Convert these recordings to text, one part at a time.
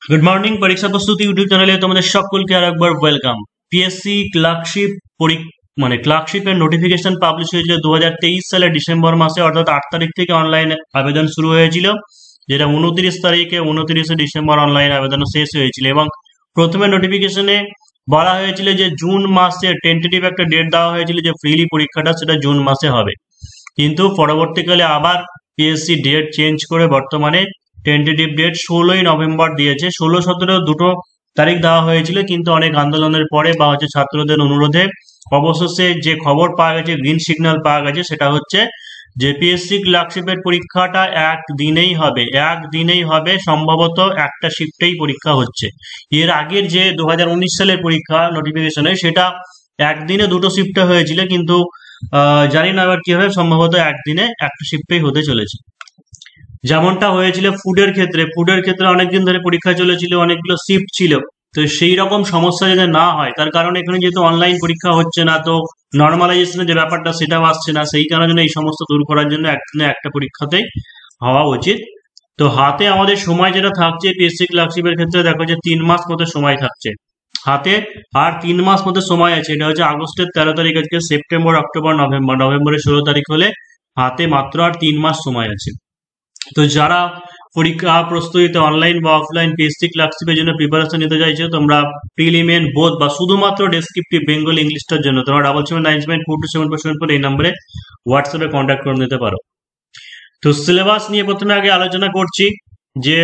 Good morning. পরীক্ষা প্রস্তুতি YouTube চ্যানেলে তোমাদের সকলকে আর একবার ওয়েলকাম। পিএসসি ক্লার্কশিপ ক্লার্কশিপের নোটিফিকেশন পাবলিশ হয়েছিল 2023 সালের ডিসেম্বর মাসে, অর্থাৎ 8 তারিখ থেকে অনলাইন আবেদন শুরু হয়েছিল, যেটা 29 ডিসেম্বর অনলাইন আবেদন শেষ হয়েছিল। এবং প্রথমে নোটিফিকেশনে বলা হয়েছিল যে জুন মাসে টেন্টেটিভ একটা ডেট দেওয়া হয়েছিল যে ফ্রিলি পরীক্ষাটা সেটা জুন মাসে হবে, কিন্তু পরবর্তীকালে আবার পিএসসি ডেট চেঞ্জ করে বর্তমানে টেন্টেটিভ ডেট 16ই নভেম্বর দিয়েছে। 16-17 দুটো তারিখ দেওয়া হয়েছিল, কিন্তু অনেক আন্দোলনের পরে বা ছাত্রদের অনুরোধে অবশেষে যে খবর পাওয়া গেছে, গ্রিন সিগন্যাল পাওয়া গেছে, সেটা হচ্ছে যে পিএসসি ক্লার্কশিপের পরীক্ষাটা একদিনেই হবে, সম্ভবত একটা শিফটেই পরীক্ষা হচ্ছে। এর আগের যে 2019 সালের পরীক্ষা নোটিফিকেশনে সেটা একদিনে দুটো শিফটে হয়েছিল, কিন্তু জানি না এবার কি হবে, সম্ভবত একদিনে একটা শিফটেই হতে চলেছে। যেমনটা হয়েছিল ফুডের ক্ষেত্রে অনেকদিন ধরে পরীক্ষা চলেছিল, অনেকগুলো শিফট ছিল। তো সেই রকম সমস্যা যাতে না হয় তার কারণে এখানে যেহেতু অনলাইন পরীক্ষা হচ্ছে না, তো নর্মালাইজেশনের যে ব্যাপারটা সেটাও আসছে না, সেই কারণে এই সমস্ত দূর করার জন্য একদিনে একটা পরীক্ষাতেই হওয়া উচিত। তো হাতে আমাদের সময় যেটা থাকছে পিএসসি ক্লার্কশিপের ক্ষেত্রে, দেখো যে 3 মাস মতো সময় থাকছে হাতে। আর 3 মাস মতো সময় আছে, এটা হচ্ছে আগস্টের 13 তারিখ, আজকে সেপ্টেম্বর, অক্টোবর, নভেম্বরের 16 তারিখ হলে হাতে মাত্র আর 3 মাস সময় আছে। তো যারা পরীক্ষা প্রস্তুতিতে অনলাইন বা অফলাইন পিএসসি ক্লার্কশিপের জন্য প্রিপারেশন নিতে চাইছো, তোমরা প্রিলিমেন বোথ বা শুধুমাত্র ডেসক্রিপটিভ বেঙ্গল ইংলিশটার জন্য তোমরা 7797942747 এই নম্বরে হোয়াটসঅ্যাপে কন্ট্যাক্ট করে নিতে পারো। তো সিলেবাস নিয়ে প্রথমে আগে আলোচনা করছি। যে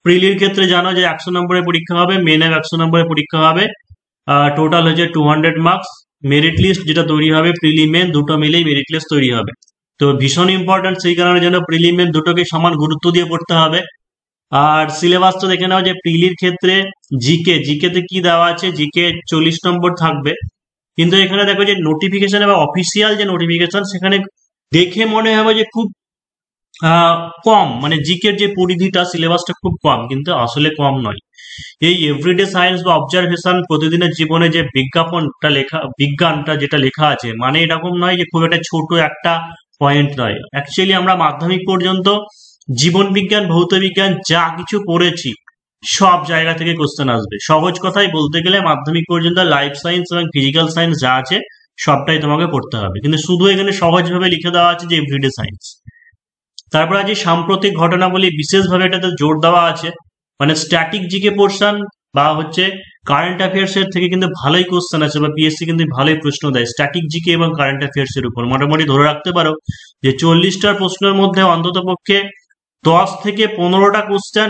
প্রিলির ক্ষেত্রে জানো যে 100 নম্বরের পরীক্ষা হবে, মেনে 100 নম্বরের পরীক্ষা হবে, টোটাল হচ্ছে 200 মার্কস। মেরিট লিস্ট যেটা তৈরি হবে, প্রিলিমেন দুটো মিলেই মেরিট লিস্ট তৈরি হবে। তো ভীষণ ইম্পর্টেন্ট, সেই কারণে যেন প্রিলিমেন দুটোকে সমান গুরুত্ব দিয়ে পড়তে হবে। আর সিলেবাস তো দেখে নাও যে প্রিলির ক্ষেত্রে জিকে তে কি দেওয়া আছে, জিকে 40 নম্বর থাকবে। কিন্তু এখানে দেখো যে নোটিফিকেশন বা অফিসিয়াল যে নোটিফিকেশন, সেখানে দেখে মনে হবে যে খুব কম, মানে জিকের যে পরিধিটা সিলেবাসটা খুব কম, কিন্তু আসলে কম নয়। এই এভরিডে সায়েন্স বা অবজারভেশন, প্রতিদিনের জীবনে যে বিজ্ঞানটা যেটা লেখা আছে, মানে এরকম নয় যে খুব একটা ছোট একটা পয়েন্ট নয়। অ্যাকচুয়ালি আমরা মাধ্যমিক পর্যন্ত জীবন বিজ্ঞান, ভৌত বিজ্ঞান যা কিছু পড়েছি সব জায়গা থেকে কোশ্চেন আসবে। সহজ কথাই বলতে গেলে মাধ্যমিক পর্যন্ত লাইফ সায়েন্স এবং ফিজিক্যাল সায়েন্স যা আছে সবটাই তোমাকে পড়তে হবে, কিন্তু শুধু এখানে সহজভাবে লিখে দেওয়া আছে যে এভরিডে সায়েন্স। তারপর আজ সাম্প্রতিক ঘটনাবলী বিশেষভাবে এটাতে জোর দেওয়া আছে, মানে স্ট্যাটিক জিকে পোর্শন বা কারেন্ট অ্যাফেয়ার্স এর থেকে কিন্তু ভালোই কোশ্চেন আছে, বা পিএসসি কিন্তু ভালোই প্রশ্ন দেয় স্ট্যাটিক জিকে এবং কারেন্ট অ্যাফেয়ার্স এর উপর। মোটামুটি ধরে রাখতে পারো যে 40টা প্রশ্নের মধ্যে অন্তত পক্ষে 10 থেকে 15টা কোশ্চেন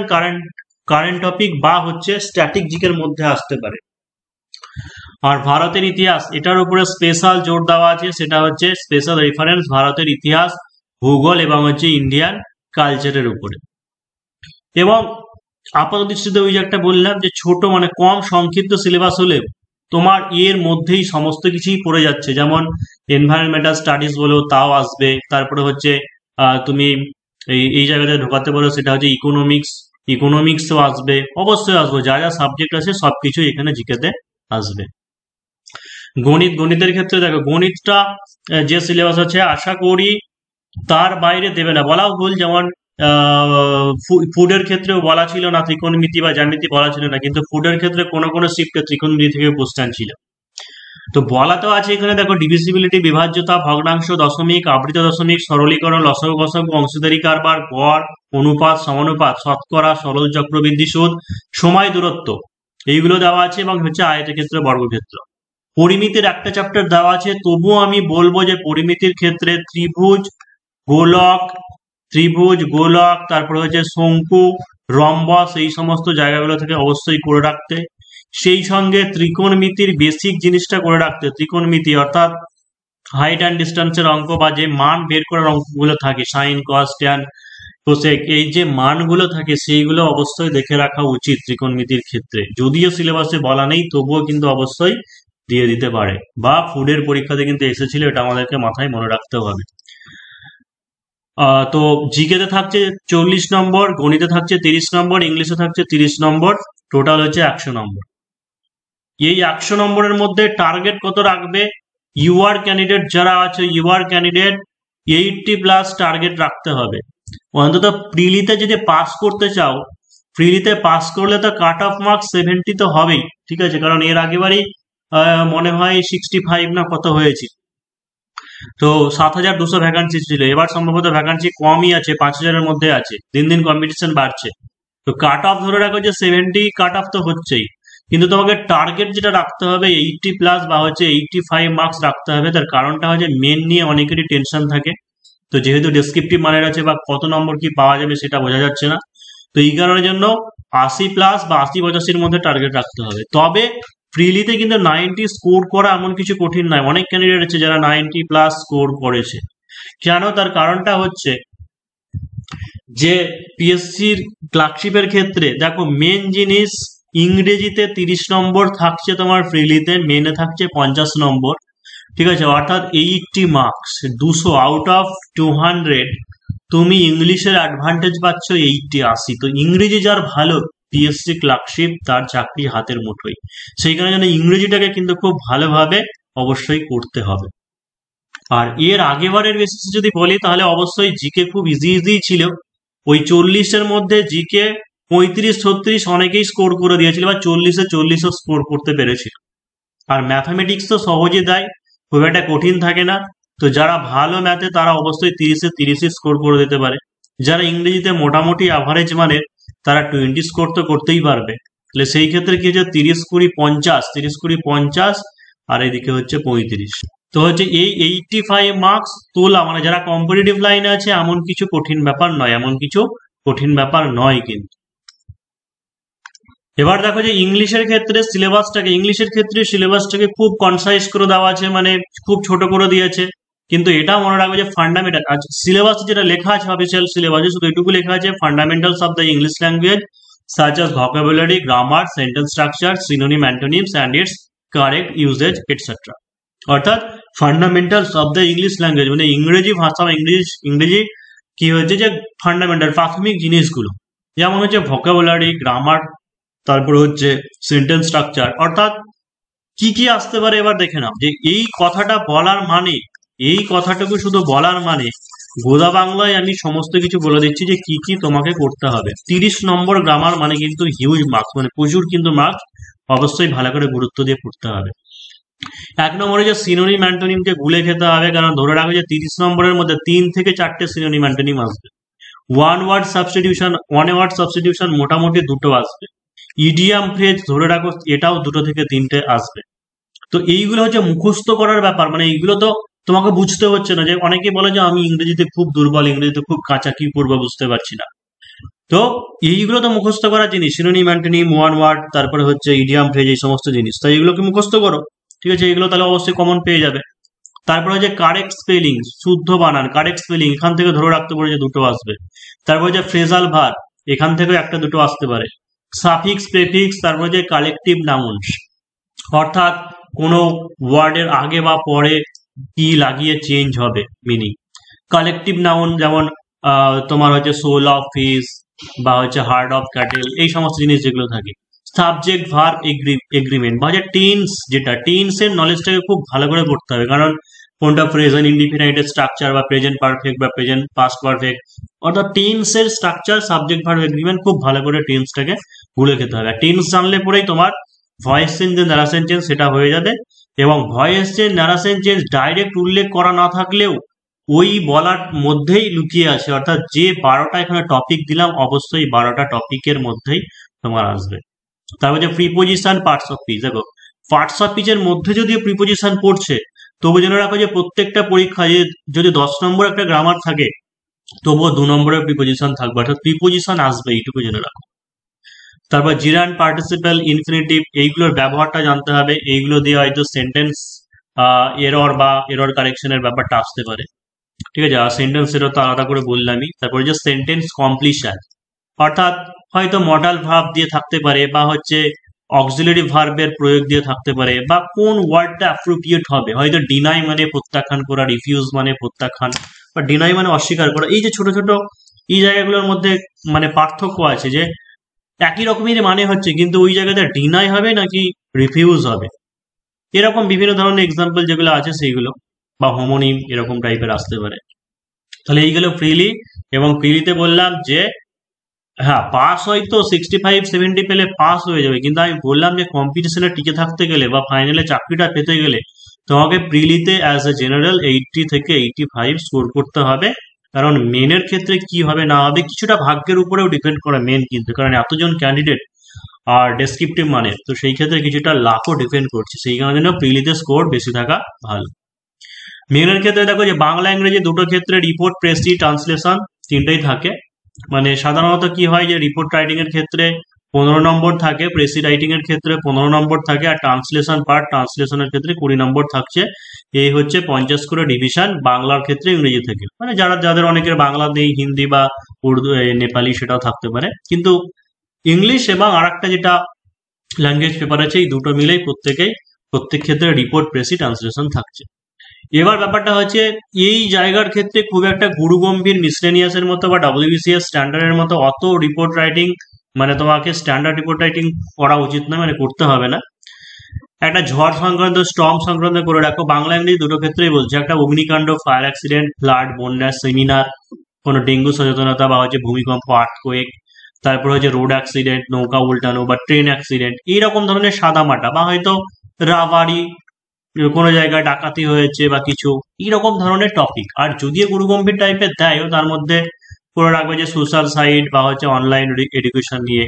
কারেন্ট টপিক বা স্ট্যাটিক জিকের মধ্যে আসতে পারে। আর ভারতের ইতিহাস, এটার উপরে স্পেশাল জোর দেওয়া আছে, সেটা হচ্ছে স্পেশাল রেফারেন্স ভারতের ইতিহাস, ভূগোল এবং ইন্ডিয়ান কালচারের উপরে। এবং আপাত দৃষ্টিতে ওই যে একটা বললাম যে ছোট, মানে কম সংক্ষিপ্ত সিলেবাস হলে তোমার এর মধ্যেই সমস্ত কিছুই পড়ে যাচ্ছে, যেমন এনভায়রনমেন্টাল স্টাডিজ বলো তাও আসবে। তারপরে তুমি এই জায়গাতে ঢোকাতে পারো, সেটা হচ্ছে ইকোনমিক্সও আসবে, অবশ্যই আসবে, যা যা সাবজেক্ট আছে সবকিছুই এখানে জিকেতে আসবে। গণিতের ক্ষেত্রে দেখো, গণিতটা যে সিলেবাস আছে আশা করি তার বাইরে দেবে না, বলাও ভুল। যেমন ফুডের ক্ষেত্রেও বলা ছিল না ত্রিকোণমিতি বা জ্যামিতি বলা ছিল না, কিন্তু ফুডের ক্ষেত্রে কোনো কোনো শিফটে ত্রিকোণমিতি থেকে কোশ্চেন ছিল। তো বলা তো আছে এখানে, দেখো ডিভিজিবিলিটি, বিভাজ্যতা, ভগ্নাংশ, দশমিক, আবৃত দশমিক, সরলীকরণ, লসাগু গসাগু, অংশীদারি কারবার, গড়, অনুপাত, সমানুপাত, শতকরা, সরল চক্রবৃদ্ধি সুদ, সময় দূরত্ব, এইগুলো দেওয়া আছে, এবং আয়তক্ষেত্র, বর্গক্ষেত্র। পরিমিতির একটা চ্যাপ্টার দেওয়া আছে, তবুও আমি বলবো যে পরিমিতির ক্ষেত্রে ত্রিভুজ, গোলক, তারপরে শঙ্কু, রম্বস, এই সমস্ত জায়গাগুলো থেকে অবশ্যই করে রাখতে। সেই সঙ্গে ত্রিকোণমিতির বেসিক জিনিসটা করে রাখতে। ত্রিকোণমিতি অর্থাৎ হাইট অ্যান্ড ডিস্টেন্সের অঙ্ক বা যে মান বের করার অঙ্কগুলো থাকে, সাইন, কস, ট্যান, কোসেক, এই যে মানগুলো থাকে সেইগুলো অবশ্যই দেখে রাখা উচিত ত্রিকোণমিতির ক্ষেত্রে। যদিও সিলেবাসে বলা নেই, তবুও কিন্তু অবশ্যই দিয়ে দিতে পারে, বা ফুডের পরীক্ষাতে কিন্তু এসেছিল, এটা আমাদেরকে মাথায় মনে রাখতে হবে। তো জিকেতে থাকছে 40 নম্বর, গণিতে থাকছে 30 নম্বর, ইংলিশে থাকছে 30 নম্বর, টোটাল হচ্ছে 100 নম্বর। এই 100 নম্বরের মধ্যে টার্গেট কত রাখবে? ইউআর ক্যান্ডিডেট যারা আছে, ইউআর ক্যান্ডিডেট 80+ টার্গেট রাখতে হবে। অন্তত প্রিলিতে যদি পাস করতে চাও ফ্রিলিতে পাস করলে তো কাট অফ মার্কস 70 তো হবেই, ঠিক আছে, কারণ এর আগেবারই মনে হয় 65 না কত হয়েছে। তো 7,200 ভ্যাকান্সি ছিল, এবার সম্ভবত ভ্যাকান্সি কমই আছে, 5,000-এর মধ্যে আছে, দিন দিন কম্পিটিশন বাড়ছে। তো কাট অফ ধরে রাখো যে 70 কাট অফ তো হচ্ছেই, কিন্তু তোমাকে টার্গেট যেটা রাখতে হবে 80+ বা হচ্ছে 85 মার্কস রাখতে হবে। তার কারণটা হচ্ছে মেন নিয়ে অনেকেরই টেনশন থাকে, তো যেহেতু ডেসক্রিপটিভ মানের আছে বা কত নম্বর কি পাওয়া যাবে সেটা বোঝা যাচ্ছে না, তো এই কারণের জন্য 80+ বা 80-85-র মধ্যে টার্গেট রাখতে হবে। তবে ফ্রিলিতে কিন্তু 90 স্কোর করা এমন কিছু কঠিন নয়, অনেক ক্যান্ডিডেট আছে যারা 90+ স্কোর করেছে। কেন? তার কারণটা হচ্ছে যে পিএসসির ক্লার্কশিপের ক্ষেত্রে দেখো মেন জিনিস, ইংরেজিতে 30 নম্বর থাকছে তোমার ফ্রিলিতে, মেনে থাকছে 50 নম্বর, ঠিক আছে, অর্থাৎ 80 মার্কস, 200 আউট অফ 200 তুমি ইংলিশের অ্যাডভান্টেজ পাচ্ছ 80-80। তো ইংরেজি যার ভালো, পিএসসি ক্লার্কশিপ তার চাকরি হাতের মুঠোয়। সেই কারণে ইংরেজিটাকে কিন্তু খুব ভালোভাবে অবশ্যই করতে হবে। আর এর আগেবারের বেসিসে যদি বলি তাহলে অবশ্যই জিকে খুব ইজি ইজি ছিল, ওই 40-এর মধ্যে জিকে 35-36 অনেকেই স্কোর করে দিয়েছিল, বা 40-এ 40-ও স্কোর করতে পেরেছিল। আর ম্যাথামেটিক্স তো সহজে দেয়, খুব একটা কঠিন থাকে না। তো যারা ভালো ম্যাথে তারা অবশ্যই 30-এ 30 স্কোর করে দিতে পারে। যারা ইংরেজিতে মোটামুটি অ্যাভারেজ মানের তারা 20 স্কোর তো করতেই পারবে। তাহলে সেই ক্ষেত্রে কি হচ্ছে 30-20-50, 30-20-50, আর এদিকে হচ্ছে 35। তো হচ্ছে এই 85 মার্কস তোলা মানে যারা কম্পিটিটিভ লাইনে আছে এমন কিছু কঠিন ব্যাপার নয়, এমন কিছু কঠিন ব্যাপার নয় কিন্তু। এবার দেখো যে ইংলিশের ক্ষেত্রে সিলেবাসটাকে খুব কনসাইজ করে দেওয়া আছে, মানে খুব ছোট করে দিয়েছে। কিন্তু এটা মনে রাখবে যে ফান্ডামেন্টাল সিলেবাস যেটা লেখা আছে অফিসিয়াল সিলেবাসে, শুধু এটুকু লেখা আছে fundamentals of the English language such as vocabulary, grammar, sentence structure, synonym, antonyms and its correct usage etc. অর্থাৎ fundamentals of the English language মানে ইংরেজি ভাষা বা ইংরেজি কি হচ্ছে যে ফান্ডামেন্টাল প্রাথমিক জিনিসগুলো, যেমন হচ্ছে ভোকাবুলারি, গ্রামার, তারপরে হচ্ছে সেন্টেন্স স্ট্রাকচার, অর্থাৎ কি কি আসতে পারে। এবার দেখে নাও যে এই কথাটা বলার মানে, এই কথাটুকু শুধু বলার মানে গোদা বাংলায় আমি সমস্ত কিছু বলে দিচ্ছি যে কি কি তোমাকে করতে হবে। 30 নম্বর গ্রামার মানে কিন্তু হিউজ মার্কস, মানে প্রচুর কিন্তু মার্কস, অবশ্যই ভালো করে গুরুত্ব দিয়ে পড়তে হবে। 1 নম্বরে যে সিনোনিম অ্যান্টোনিমকে গুলে খেতে হবে, কারণ ধরে রাখো যে 30 নম্বরের মধ্যে 3 থেকে 4টে সিনোনিম অ্যান্টোনিম আসবে। ওয়ান ওয়ার্ড সাবস্টিটিউশন মোটামুটি 2টো আসবে। ইডিয়াম ফ্রেজ ধরে রাখো এটাও 2টো থেকে 3টে আসবে। তো এইগুলো হচ্ছে মুখস্থ করার ব্যাপার, মানে এইগুলো তো তোমাকে বুঝতে হচ্ছে না। যে অনেকে বলে যে আমি ইংরেজিতে খুব দুর্বল, ইংরেজিতে খুব কাঁচা, কি করবো বুঝতে পারছি না। তো এইগুলো তো মুখস্থ করার জিনিস, সিনোনিম অ্যান্টোনিম, ওয়ান ওয়ার্ড, তারপরে হচ্ছে ইডিয়াম ফ্রেজ, এই সমস্ত জিনিস, তাই এগুলোকে মুখস্থ করো, ঠিক আছে, এগুলো তাহলে অবশ্যই কমন পেয়ে যাবে। তারপরে হচ্ছে কারেক্ট স্পেলিং, শুদ্ধ বানান, কারেক্ট স্পেলিং এখান থেকে ধরে রাখতে পারে যে 2টো আসবে। তারপরে যে ফ্রেজাল ভার্ব এখান থেকে 1-2টো আসতে পারে। সাফিক্স, প্রেফিক্স, তারপরে যে কালেকটিভ নাউন্স, অর্থাৎ কোনো ওয়ার্ডের আগে বা পরে কি লাগিয়ে চেঞ্জ হবে মিনিং। কালেকটিভ নাউন যেমন তোমার হচ্ছে সোল অফ ফিশ বা হচ্ছে হার্ড অফ ক্যাটেল, এই সমস্ত জিনিস যেগুলো থাকে। সাবজেক্ট ভার্ব এগ্রিমেন্ট বা টেন্স, যেটা টেন্সের নলেজটাকে খুব ভালো করে পড়তে হবে, কারণ কোনটা প্রেজেন্ট ইনডিফিনাইটের স্ট্রাকচার বা প্রেজেন্ট পারফেক্ট বা প্রেজেন্ট পাস্ট পারফেক্ট, অর্থাৎ টেন্সের স্ট্রাকচার, সাবজেক্ট ভার্ব এগ্রিমেন্ট খুব ভালো করে টেন্সটাকে গুলে খেতে হবে। টেন্স জানলে পরেই তোমার ভয়েস চেঞ্জ যে ন্যারেশন চেঞ্জ সেটা হয়ে যাবে। এবং voice change narration change direct উল্লেখ করা না থাকলেও ওই বলার মধ্যেই লুকিয়ে আছে, অর্থাৎ যে 12টা এখানে টপিক দিলাম অবশ্যই 12টা টপিকের মধ্যেই তোমার আসবে। তারপর যে প্রিপোজিশন, পার্টস অফ স্পিচ, দেখো পার্টস অফ স্পিচের মধ্যে যদি প্রিপোজিশন পড়ছে তবু জেনে রাখো যে প্রত্যেকটা পরীক্ষায় যদি 10 নম্বর একটা গ্রামার থাকে তবুও 2 নম্বরের প্রিপোজিশন থাকবে, অর্থাৎ প্রিপোজিশন আসবে, এইটুকু জেনে রাখো। তারপর জিরান্ড, পার্টিসিপাল, ইনফিনিটিভ, এইগুলোর ব্যবহারটা জানতে হবে, এইগুলো দিয়ে হয়তো সেন্টেন্স এরর বা এরর কারেকশনের ব্যাপারটা আসতে পারে, ঠিক আছে। আর সেন্টেন্স এরর তো আলাদা করে বললামই। তারপরে যে সেন্টেন্স কমপ্লিশন, অর্থাৎ হয়তো মডাল ভার্ব দিয়ে থাকতে পারে বা হচ্ছে অক্সিলারি ভার্বের প্রয়োগ দিয়ে থাকতে পারে, বা কোন ওয়ার্ডটা অ্যাপ্রোপ্রিয়েট হবে, হয়তো ডিনাই মানে প্রত্যাখ্যান করা, রিফিউজ মানে প্রত্যাখ্যান, বা ডিনাই মানে অস্বীকার করা। এই যে ছোট ছোট এই জায়গাগুলোর মধ্যে মানে পার্থক্য আছে, যে একই রকমের মানে হচ্ছে কিন্তু ওই জায়গাতে ডিনাই হবে নাকি রিফিউজ হবে, এরকম বিভিন্ন ধরনের এক্সাম্পল যেগুলো আছে সেইগুলো, বা হোমোনিম এরকম টাইপের আসতে পারে। তাহলে এইগুলো ফ্রিলি, এবং ফ্রিলিতে বললাম যে হ্যাঁ, পাস হয়তো 65-70 পেলে পাস হয়ে যাবে, কিন্তু আমি বললাম যে কম্পিটিশনে টিকে থাকতে গেলে বা ফাইনালে চাকরিটা পেতে গেলে তোমাকে প্রিলিতে অ্যাজ এ জেনারেল 80 থেকে 85 স্কোর করতে হবে। কারণ মেনের ক্ষেত্রে কি হবে না হবে কিছুটা ভাগ্যের উপরেও ডিপেন্ড করে মেন, কিন্তু কারণ এতজন ক্যান্ডিডেট আর ডেসক্রিপটিভ মানে, তো সেই ক্ষেত্রে কিছুটা লাকও ডিপেন্ড করছে, সেই কারণে প্রিলিতে স্কোর বেশি থাকা ভালো। মেনের ক্ষেত্রে দেখো যে বাংলা ইংরেজি দুটো ক্ষেত্রে রিপোর্ট প্রেসি ট্রান্সলেশন তিনটেই থাকে। মানে সাধারণত কি হয় যে রিপোর্ট রাইটিং এর ক্ষেত্রে 15 নম্বর থাকে, প্রেসি রাইটিং এর ক্ষেত্রে 15 নম্বর থাকে, আর ট্রান্সলেশনের ক্ষেত্রে 20 নম্বর থাকছে। এই হচ্ছে 50 করে ডিভিশন বাংলার ক্ষেত্রে ইংরেজি থেকে, মানে যাদের অনেকের বাংলা নেই, হিন্দি বা উর্দু নেপালি সেটাও থাকতে পারে, কিন্তু ইংলিশ এবং আর একটা যেটা ল্যাঙ্গুয়েজ পেপার আছে এই দুটো মিলেই প্রত্যেক ক্ষেত্রে রিপোর্ট প্রেসি ট্রান্সলেশন থাকছে। এবার ব্যাপারটা হচ্ছে এই জায়গার ক্ষেত্রে খুব একটা গুরুগম্ভীর মিসলেনিয়াস এর মতো বা ডব্লিউবিসিএস স্ট্যান্ডার্ডের মতো অত রিপোর্ট রাইটিং মানে তোমাকে স্ট্যান্ডার্ড রিপোর্ট রাইটিং করা উচিত নয়, মানে করতে হবে না। একটা ঝড় সংক্রান্ত স্টর্ম সংক্রান্ত করে রাখো, বাংলা ইংরেজি দুটো ক্ষেত্রেই বলছে। একটা অগ্নিকাণ্ড, ফায়ার অ্যাক্সিডেন্ট, ফ্লাড, বন্যা, সেমিনার, কোনো ডেঙ্গু সচেতনতা বা হচ্ছে ভূমিকম্প, আর্থকোয়েক, তারপর হচ্ছে রোড অ্যাক্সিডেন্ট, নৌকা উল্টানো বা ট্রেন অ্যাক্সিডেন্ট, এইরকম ধরনের সাদামাটা, বা হয়তো রাবারি কোনো জায়গায় ডাকাতি হয়েছে বা কিছু, এইরকম ধরনের টপিক। আর যদিও গুরুগম্ভীর টাইপের দেয়, তার মধ্যে করে রাখবে যে সোশ্যাল সাইট বা হচ্ছে অনলাইন এডুকেশন নিয়ে,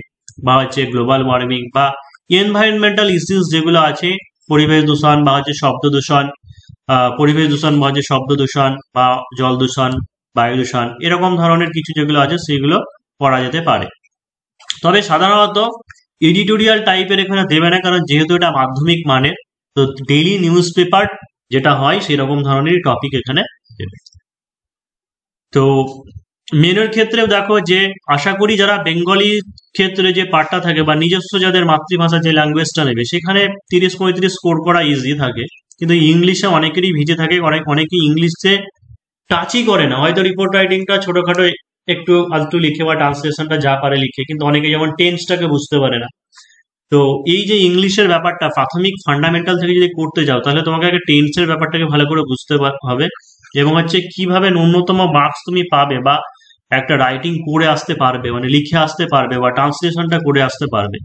বা হচ্ছে গ্লোবাল ওয়ার্মিং বা এনভায়রনমেন্টাল ইস্যুস যেগুলো আছে, পরিবেশ দূষণ বা হচ্ছে শব্দ দূষণ, পরিবেশ দূষণ বা হচ্ছে শব্দ দূষণ বা জল দূষণ, বায়ু দূষণ, এরকম ধরনের কিছু যেগুলো আছে সেগুলো পড়া যেতে পারে। তবে সাধারণত এডিটোরিয়াল টাইপের এখানে দেবে না, কারণ যেহেতু এটা মাধ্যমিক মানের, তো ডেইলি নিউজ পেপার যেটা হয় সেরকম ধরনের টপিক এখানে দেবে। তো মেনের ক্ষেত্রে দেখো যে আশা করি যারা বেঙ্গলি ক্ষেত্রে যে পার্টটা থাকে বা নিজস্ব যাদের মাতৃভাষা যে ল্যাঙ্গুয়েজটা নেবে, সেখানে 30-35 স্কোর করা ইজি থাকে। কিন্তু ইংলিশে অনেকেরই ভিজে থাকে, অনেকেই ইংলিশে টাচই করে না, হয়তো রিপোর্ট রাইটিংটা ছোটখাটো একটু আলতু লিখে বা ট্রান্সলেশনটা যা পারে লিখে, কিন্তু অনেকে যেমন টেন্সটাকে বুঝতে পারে না। তো এই যে ইংলিশের ব্যাপারটা প্রাথমিক ফান্ডামেন্টাল থেকে যদি করতে যাও, তাহলে তোমাকে আগে টেন্সের ব্যাপারটাকে ভালো করে বুঝতে হবে, এবং হচ্ছে কিভাবে ন্যূনতম মার্কস তুমি পাবে বা একটা রাইটিং করে আসতে পারবে, মানে লিখে আসতে পারবে বা ট্রান্সলেশনটা করে আসতে পারবে।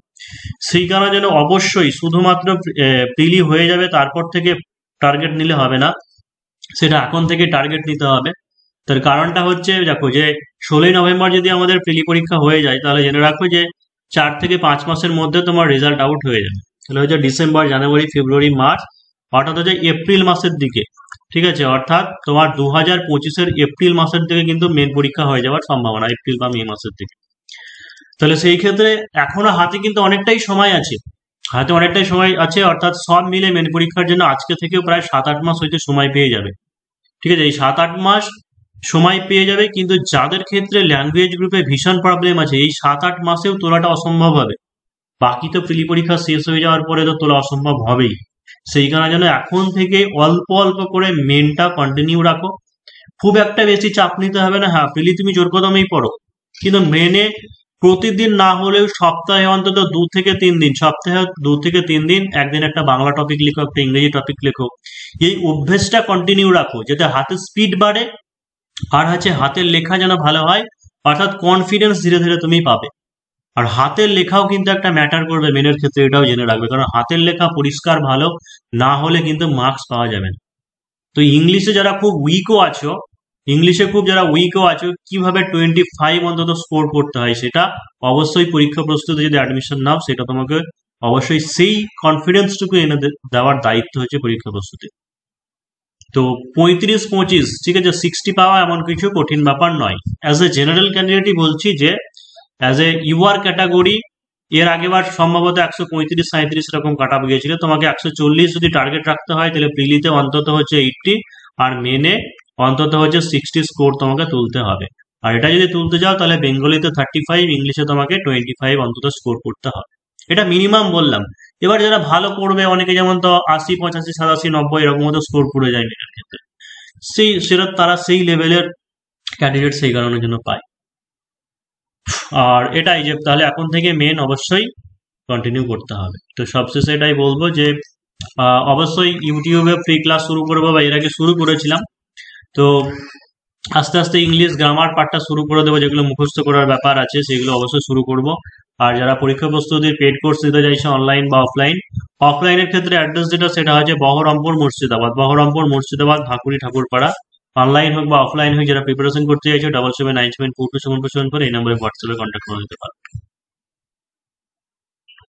সেই কারণে যেন অবশ্যই শুধুমাত্র প্রিলি হয়ে যাবে তারপর থেকে টার্গেট নিলে হবে না, সেটা এখন থেকে টার্গেট নিতে হবে। তার কারণটা হচ্ছে দেখো যে 16ই নভেম্বর যদি আমাদের প্রিলি পরীক্ষা হয়ে যায়, তাহলে জেনে রাখো যে 4 থেকে 5 মাসের মধ্যে তোমার রেজাল্ট আউট হয়ে যাবে। তাহলে হচ্ছে ডিসেম্বর, জানুয়ারি, ফেব্রুয়ারি, মার্চ, অর্থাৎ হচ্ছে এপ্রিল মাসের দিকে, ঠিক আছে, অর্থাৎ তোমার 2025-এর এপ্রিল মাসের দিকে কিন্তু মেন পরীক্ষা হয়ে যাওয়ার সম্ভাবনা, এপ্রিল বা মে মাসের দিকে। তাহলে সেই ক্ষেত্রে এখনো হাতে কিন্তু অনেকটাই সময় আছে, অর্থাৎ সব মিলে মেন পরীক্ষার জন্য আজকে থেকেও প্রায় 7-8 মাস হয়তো সময় পেয়ে যাবে। ঠিক আছে, এই 7-8 মাস সময় পেয়ে যাবে, কিন্তু যাদের ক্ষেত্রে ল্যাঙ্গুয়েজ গ্রুপে ভীষণ প্রবলেম আছে, এই 7-8 মাসেও তোলাটা অসম্ভব হবে। বাকি তো প্রিলি পরীক্ষা শেষ হয়ে যাওয়ার পরে তো তোলা অসম্ভব হবেই। সেই কারণে যেন এখন থেকে অল্প অল্প করে মেনটা কন্টিনিউ রাখো। খুব একটা বেশি চাপ নিতে হবে না। হ্যাঁ, প্রিলি তুমি জোর কদমেই পড়ো, কিন্তু মেনে প্রতিদিন না হলেও সপ্তাহে অন্তত 2 থেকে 3 দিন একদিন একটা বাংলা টপিক লিখো, একটা ইংরেজি টপিক লিখো। এই অভ্যেসটা কন্টিনিউ রাখো, যাতে হাতের স্পিড বাড়ে আর হচ্ছে হাতের লেখা যেন ভালো হয়, অর্থাৎ কনফিডেন্স ধীরে ধীরে তুমি পাবে। আর হাতের লেখাও কিন্তু একটা ম্যাটার করবে মেনের ক্ষেত্রে, এটাও জেনে রাখবে, কারণ হাতের লেখা পরিষ্কার ভালো না হলে কিন্তু মার্কস পাওয়া যাবে না। তো ইংলিশে খুব যারা উইকও আছো, কিভাবে 25 অন্তত স্কোর করতে হয় সেটা অবশ্যই পরীক্ষা প্রস্তুতি যদি অ্যাডমিশন নাও, সেটা তোমাকে অবশ্যই সেই কনফিডেন্সটুকু এনে দেওয়ার দায়িত্ব হচ্ছে পরীক্ষা প্রস্তুতি। তো 35-25, ঠিক আছে, 60 পাওয়া এমন কিছু কঠিন ব্যাপার নয়। অ্যাজ এ জেনারেল ক্যান্ডিডেটই বলছি যে অ্যাজ এ ইউআর ক্যাটাগরি এর আগেবার সম্ভবত 135-37 এরকম কাট আপ গিয়েছিল, তোমাকে 140 যদি টার্গেট রাখতে হয়, তাহলে প্রিলিতে অন্তত হচ্ছে 80 আর মেনে অন্তত হচ্ছে 60 স্কোর তোমাকে তুলতে হবে। আর এটা যদি তুলতে যাও তাহলে বেঙ্গলিতে 35, ইংলিশে তোমাকে 25 অন্তত স্কোর করতে হবে, এটা মিনিমাম বললাম। এবার যারা ভালো করবে, অনেকে যেমন তো 80, 85, 87, 90 এরকম মতো স্কোর করে যায় মেয়ের ক্ষেত্রে, তারা সেই লেভেলের ক্যান্ডিডেট সেই কারণের জন্য পায়। আর এটাই যে তাহলে এখন থেকে মেন অবশ্যই কন্টিনিউ করতে হবে। তো সবশেষে এটাই বলবো যে অবশ্যই ইউটিউবে ফ্রি ক্লাস শুরু করবো, বা এর আগে শুরু করেছিলাম। তো আস্তে আস্তে ইংলিশ গ্রামার পার্টটা শুরু করে দেবো, যেগুলো মুখস্থ করার ব্যাপার আছে সেগুলো অবশ্যই শুরু করব। আর যারা পরীক্ষা প্রস্তুতির পেড কোর্স দিতে চাইছে অনলাইন বা অফলাইন, অফলাইনের ক্ষেত্রে অ্যাড্রেস যেটা সেটা হচ্ছে বহরমপুর মুর্শিদাবাদ, বহরমপুর মুর্শিদাবাদ ভাকুড়ি ঠাকুরপাড়া। অনলাইন হোক বা অফলাইন হোক, যারা প্রিপারেশন করতে চাইছে 7797427474 এই নম্বরে হোয়াটসঅ্যাপে কন্ট্যাক্ট করে নিতে পারো।